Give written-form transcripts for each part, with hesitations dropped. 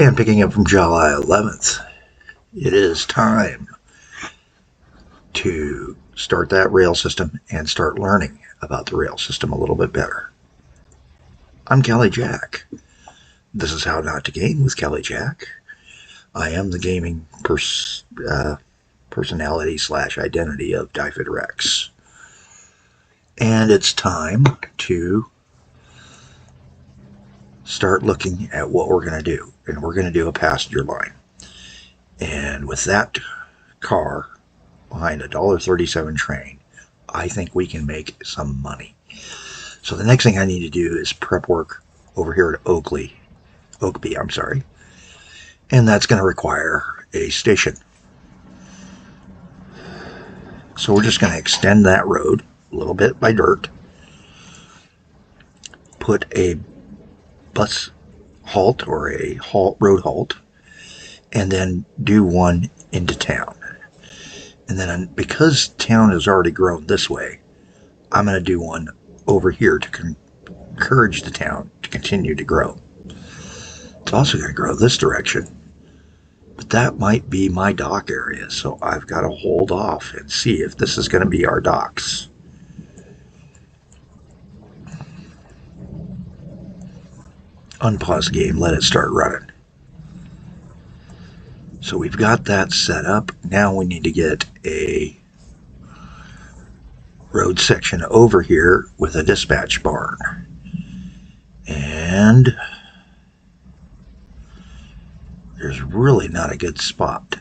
And picking up from July 11th, it is time to start that rail system and start learning about the rail system a little bit better. I'm Kelly Jack. This is How Not to Game with Kelly Jack. I am the gaming personality / identity of Dyfed Rex. And it's time to start looking at what we're going to do. And we're going to do a passenger line. And with that car behind a $1.37 train, I think we can make some money. So the next thing I need to do is prep work over here at Oakby, and that's going to require a station. So we're just going to extend that road a little bit by dirt, put a bus halt or a road halt, and then do one into town. And then because town has already grown this way, I'm going to do one over here to encourage the town to continue to grow. It's also going to grow this direction, but that might be my dock area, so I've got to hold off and see if this is going to be our docks. Unpause the game, let it start running. So we've got that set up. Now we need to get a road section over here with a dispatch barn. And there's really not a good spot,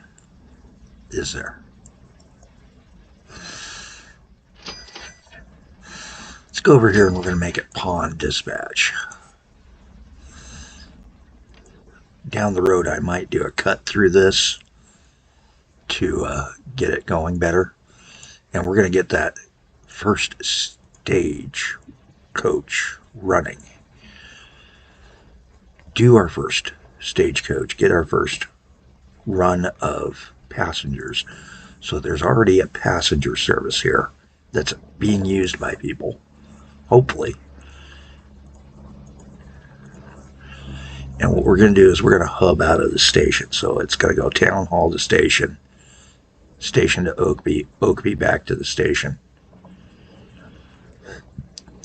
is there? Let's go over here and we're going to make it pond dispatch. Down the road I might do a cut through this to get it going better. And we're going to get that first stage coach running. Do our first stagecoach, get our first run of passengers. So there's already a passenger service here that's being used by people, hopefully. And what we're going to do is we're going to hub out of the station. So it's going to go town hall to station, station to Oakby, Oakby back to the station,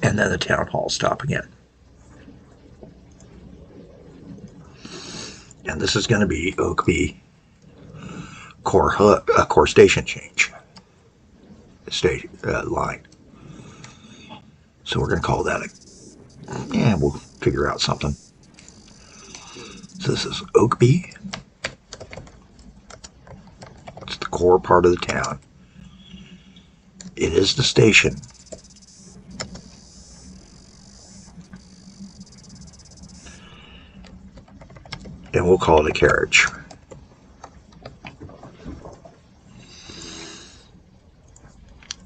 and then the town hall stop again. And this is going to be Oakby core station change line. So we're going to call that we'll figure out something. So this is Oakby. It's the core part of the town. It is the station. And we'll call it a carriage.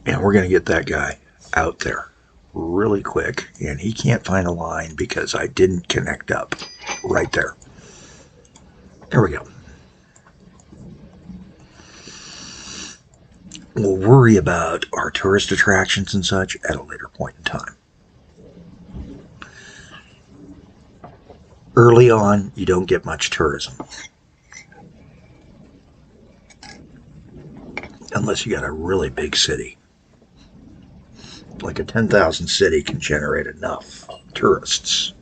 And we're going to get that guy out there really quick. And he can't find a line because I didn't connect up right there. There we go. We'll worry about our tourist attractions and such at a later point in time. Early on, you don't get much tourism. Unless you got a really big city. Like a 10,000 city can generate enough tourists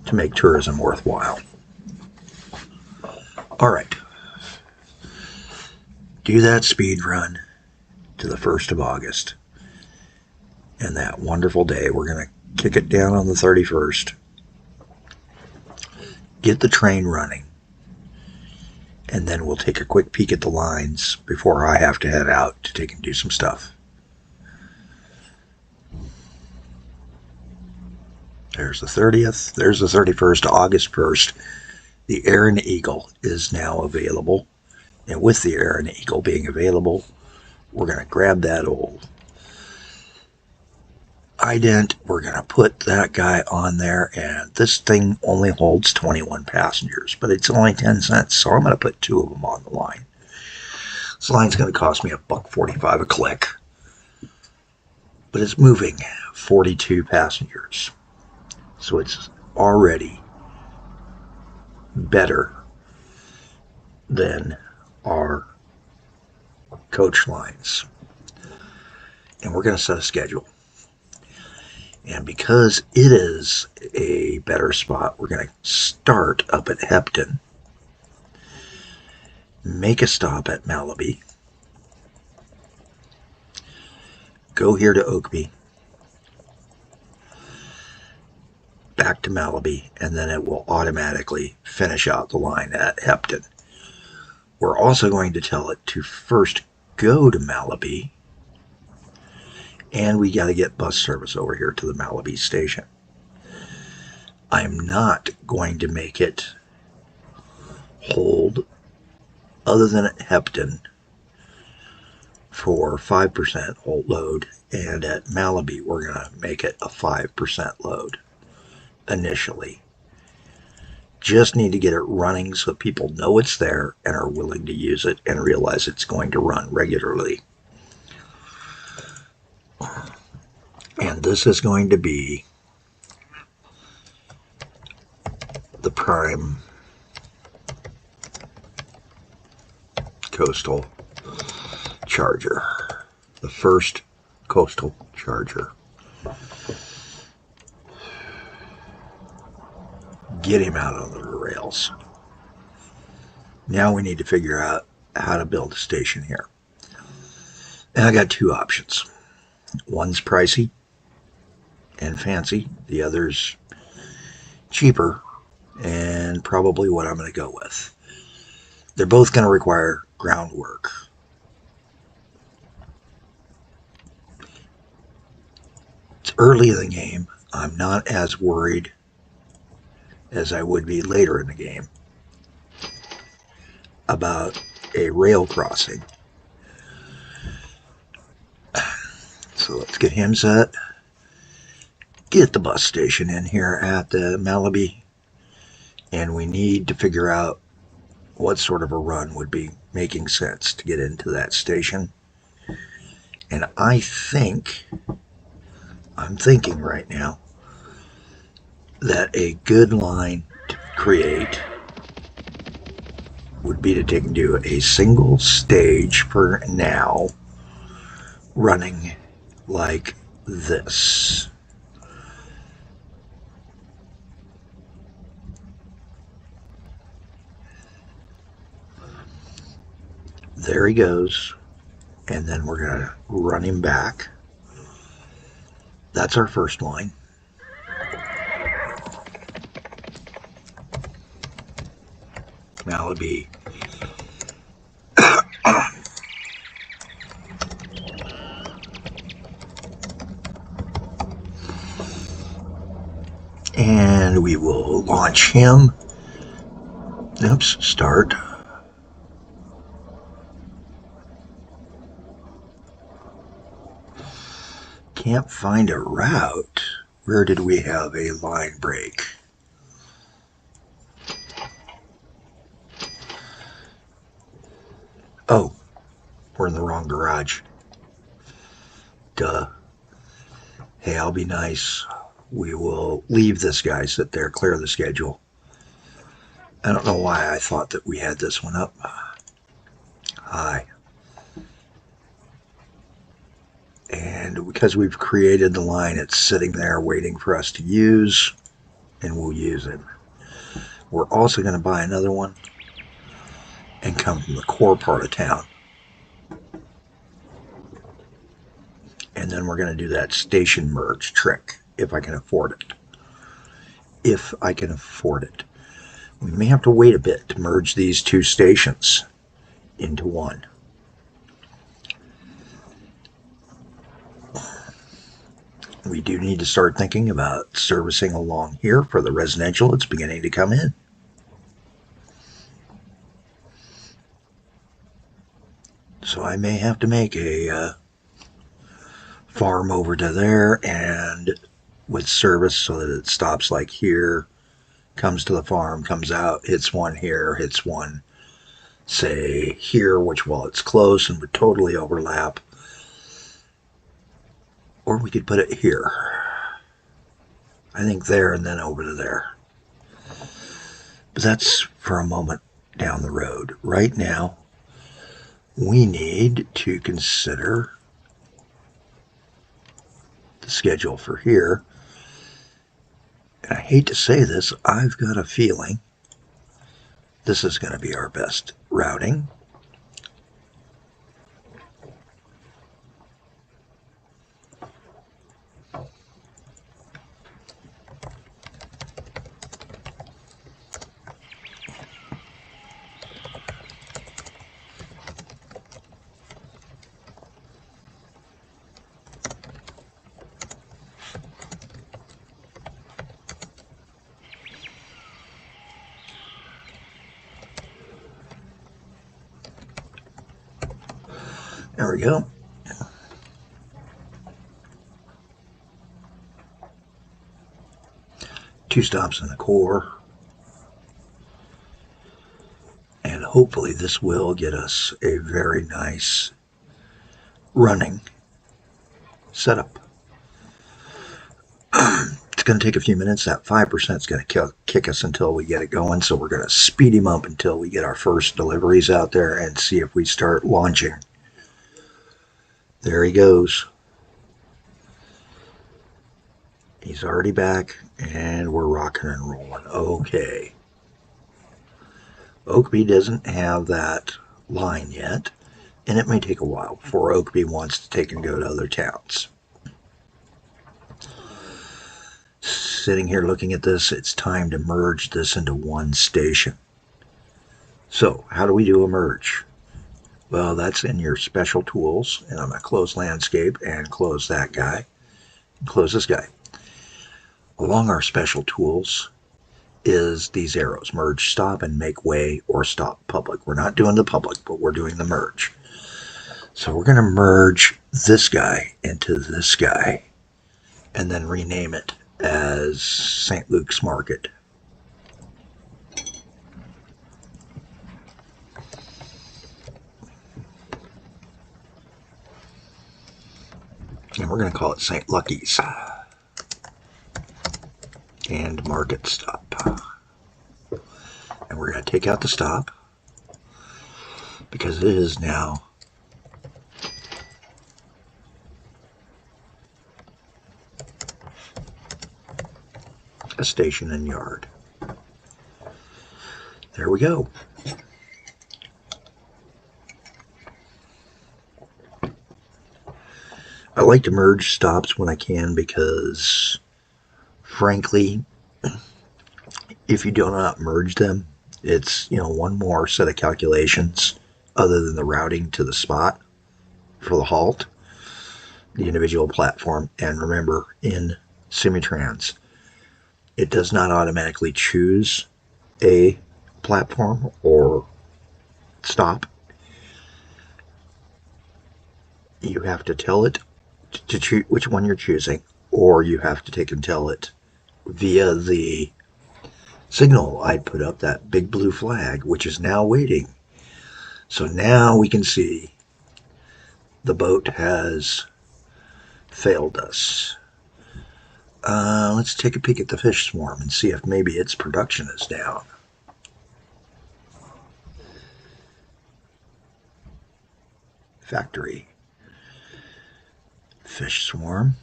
to make tourism worthwhile. All right. Do that speed run to the 1st of August. And that wonderful day, we're going to kick it down on the 31st. Get the train running. And then we'll take a quick peek at the lines before I have to head out to take and do some stuff. There's the 30th. There's the 31st, August 1st. The Aaron Eagle is now available. And with the Aaron Eagle being available, we're going to grab that old ident. We're going to put that guy on there. And this thing only holds 21 passengers. But it's only 10 cents. So I'm going to put 2 of them on the line. This line's going to cost me $1.45 a click. But it's moving 42 passengers. So it's already better than our coach lines. And we're going to set a schedule. And because it is a better spot, we're going to start up at Hepton, make a stop at Malaby, go here to Oakby, back to Malaby, and then it will automatically finish out the line at Hepton. We're also going to tell it to first go to Malaby, and we got to get bus service over here to the Malaby station. I'm not going to make it hold other than at Hepton for 5% hold load, and at Malaby we're going to make it a 5% load initially. Just need to get it running so people know it's there and are willing to use it and realize it's going to run regularly. And this is going to be the prime coastal charger, the first coastal charger. Get him out on the rails. Now we need to figure out how to build a station here. And I got two options. One's pricey and fancy, the other's cheaper and probably what I'm going to go with. They're both going to require groundwork. It's early in the game. I'm not as worried as I would be later in the game about a rail crossing. So let's get him set. Get the bus station in here at the Malaby, and we need to figure out what sort of a run would be making sense to get into that station. And I'm thinking right now that a good line to create would be to do a single stage for now, running like this. There he goes. And then we're going to run him back. That's our first line. Malaby. And we will launch him. Oops, start. Can't find a route. Where did we have a line break? Oh, we're in the wrong garage. Duh. Hey, I'll be nice. We will leave this guy sit there, clear the schedule. I don't know why I thought that we had this one up. Hi. And because we've created the line, it's sitting there waiting for us to use, and we'll use it. We're also going to buy another one and come from the core part of town. And then we're going to do that station merge trick, if I can afford it. If I can afford it. We may have to wait a bit to merge these two stations into one. We do need to start thinking about servicing along here for the residential. It's beginning to come in. So I may have to make a farm over to there and with service so that it stops like here, comes to the farm, comes out, hits one here, hits one, say here, which, well, it's close and would totally overlap. Or we could put it here. I think there and then over to there. that's for a moment down the road. Right now, we need to consider the schedule for here. And I hate to say this, I've got a feeling this is going to be our best routing. There we go. Two stops in the core. And hopefully this will get us a very nice running setup. It's going to take a few minutes. That 5% is going to kick us until we get it going. So we're going to speed him up until we get our first deliveries out there and see if we start launching. There he goes. He's already back and we're rocking and rolling. Okay. Oakby doesn't have that line yet, and it may take a while before Oakby wants to take and go to other towns. Sitting here looking at this, it's time to merge this into one station. So, how do we do a merge? Well, that's in your special tools, and I'm going to close landscape and close that guy, and close this guy. Along our special tools is these arrows, merge, stop, and make way, or stop public. We're not doing the public, but we're doing the merge. So we're going to merge this guy into this guy and then rename it as St. Luke's Market. And we're going to call it St. Lucky's and Market Stop. And we're going to take out the stop because it is now a station and yard. There we go. I like to merge stops when I can because, frankly, if you do not merge them, it's, one more set of calculations other than the routing to the spot for the halt, the individual platform. And remember, in Simitrans, it does not automatically choose a platform or stop. You have to tell it to choose which one you're choosing, or you have to take and tell it via the signal I put up, that big blue flag, which is now waiting. So now we can see the boat has failed us. Let's take a peek at the fish swarm and see if maybe its production is down. Factory. Fish swarm.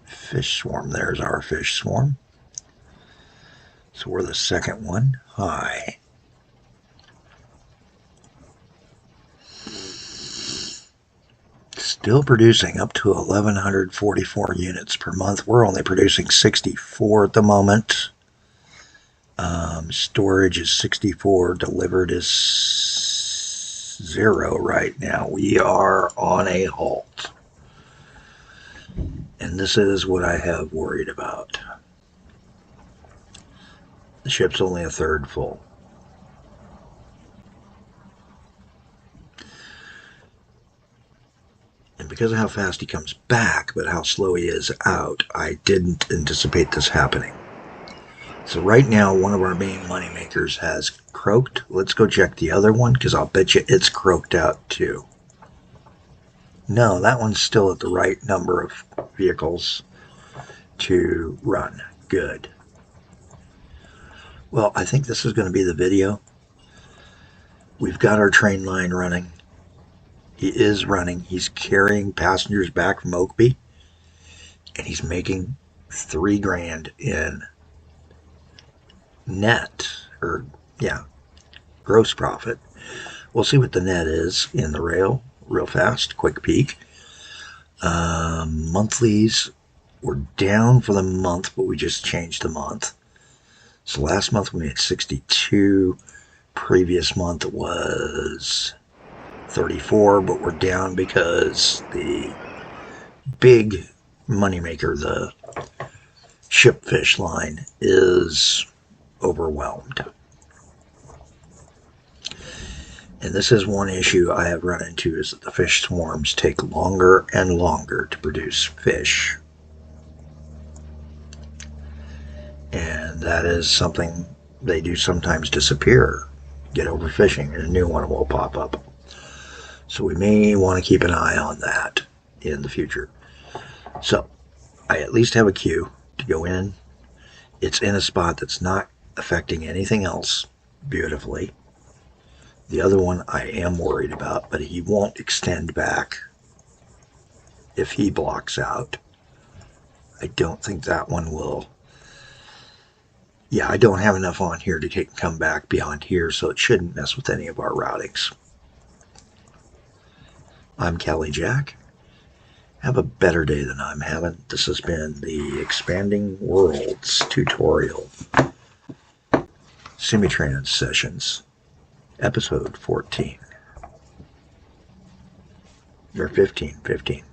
Fish swarm. There's our fish swarm. So we're the second one. High. Still producing up to 1,144 units per month. We're only producing 64 at the moment. Storage is 64. Delivered is 0 right now. We are on a halt. And this is what I have worried about. The ship's only a third full. And because of how fast he comes back, but how slow he is out, I didn't anticipate this happening. So right now, one of our main money makers has croaked. Let's go check the other one, because I'll bet you it's croaked out too. No, that one's still at the right number of vehicles to run. Good. Well, I think this is going to be the video. We've got our train line running. He is running. He's carrying passengers back from Oakby, and he's making $3,000 in net, or yeah, gross profit. We'll see what the net is in the rail real fast. Quick peek. Monthlies were down for the month, but we just changed the month. So last month we made 62. Previous month was 34, but we're down because the big moneymaker, the shipfish line, is overwhelmed. And this is one issue I have run into, is that the fish swarms take longer and longer to produce fish. And that is something they do sometimes disappear, get overfishing, and a new one will pop up. So we may want to keep an eye on that in the future. So I at least have a queue to go in. It's in a spot that's not affecting anything else beautifully. The other one I am worried about, but he won't extend back if he blocks out. I don't think that one will. Yeah, I don't have enough on here to come back beyond here, so it shouldn't mess with any of our routings. I'm Kelly Jack. Have a better day than I'm having. This has been the Expanding Worlds tutorial. Semi-Trans Sessions, episode 14. Or 15.